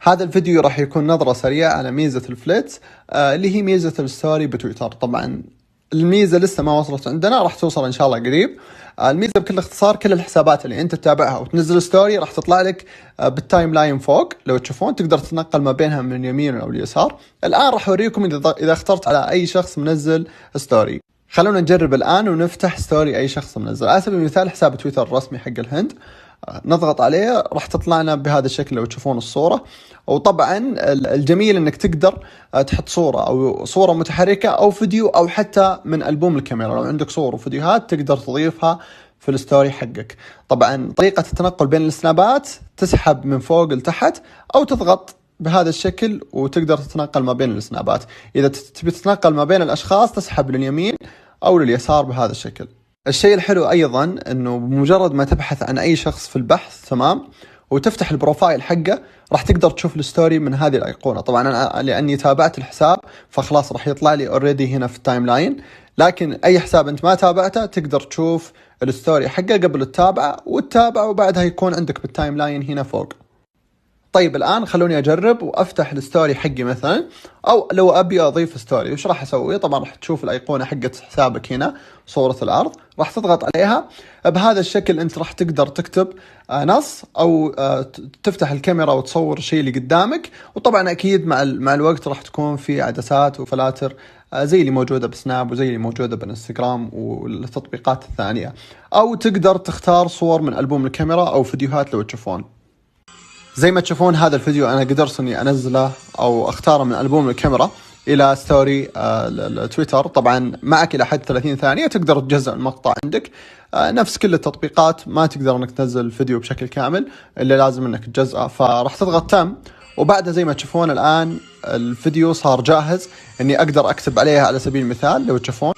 هذا الفيديو راح يكون نظرة سريعة على ميزة الفليتس اللي هي ميزة الستوري بتويتر. طبعا الميزة لسه ما وصلت عندنا، راح توصل إن شاء الله قريب. الميزة بكل اختصار كل الحسابات اللي أنت تتابعها وتنزل ستوري راح تطلع لك بالتايم لاين فوق. لو تشوفون تقدر تتنقل ما بينها من اليمين أو اليسار. الآن راح أوريكم إذا اخترت على أي شخص منزل ستوري. خلونا نجرب الآن ونفتح ستوري أي شخص منزل. على سبيل المثال حساب تويتر الرسمي حق الهند، نضغط عليه راح تطلعنا بهذا الشكل لو تشوفون الصورة. وطبعا الجميل انك تقدر تحط صورة او صورة متحركة او فيديو او حتى من ألبوم الكاميرا. لو عندك صور وفيديوهات تقدر تضيفها في الستوري حقك. طبعا طريقة التنقل بين السنابات تسحب من فوق لتحت او تضغط بهذا الشكل وتقدر تتنقل ما بين السنابات. اذا تبي تتنقل ما بين الاشخاص تسحب لليمين او لليسار بهذا الشكل. الشيء الحلو أيضا أنه بمجرد ما تبحث عن أي شخص في البحث تمام وتفتح البروفايل حقه راح تقدر تشوف الستوري من هذه الأيقونة. طبعا أنا لأني تابعت الحساب فخلاص راح يطلع لي اوريدي هنا في التايم لاين، لكن أي حساب أنت ما تابعته تقدر تشوف الستوري حقه قبل التابعة وتتابعه وبعدها يكون عندك بالتايم لاين هنا فوق. طيب الآن خلوني أجرب وأفتح الستوري حقي مثلا، أو لو أبي أضيف ستوري وش راح أسوي؟ طبعا راح تشوف الأيقونة حقت حسابك هنا صورة الأرض، راح تضغط عليها بهذا الشكل. أنت راح تقدر تكتب نص أو تفتح الكاميرا وتصور الشيء اللي قدامك. وطبعا أكيد مع الوقت راح تكون في عدسات وفلاتر زي اللي موجودة بسناب وزي اللي موجودة بالانستغرام والتطبيقات الثانية. أو تقدر تختار صور من ألبوم الكاميرا أو فيديوهات لو تشوفون. زي ما تشوفون هذا الفيديو أنا قدرت إني أنزله أو أختاره من ألبوم الكاميرا إلى ستوري التويتر. طبعا معك إلى حد 30 ثانية تقدر تجزأ المقطع عندك. نفس كل التطبيقات ما تقدر إنك تنزل فيديو بشكل كامل إلا لازم إنك تجزأه، فراح تضغط تم. وبعدها زي ما تشوفون الآن الفيديو صار جاهز إني أقدر أكتب عليها. على سبيل المثال لو تشوفون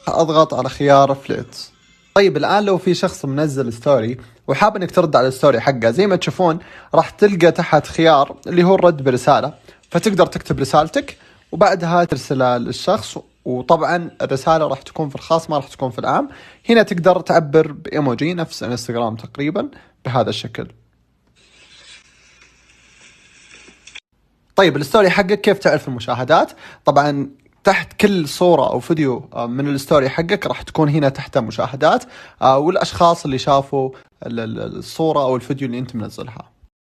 أضغط على خيار فليتس. طيب الآن لو في شخص منزل ستوري وحاب انك ترد على الستوري حقه زي ما تشوفون راح تلقى تحت خيار اللي هو الرد برسالة، فتقدر تكتب رسالتك وبعدها ترسلها للشخص. وطبعا الرسالة راح تكون في الخاص ما راح تكون في العام. هنا تقدر تعبر بإيموجي نفس انستغرام تقريبا بهذا الشكل. طيب الستوري حقك كيف تعرف المشاهدات؟ طبعا تحت كل صورة أو فيديو من الستوري حقك راح تكون هنا تحت مشاهدات والأشخاص اللي شافوا الصورة أو الفيديو اللي أنت منزلها.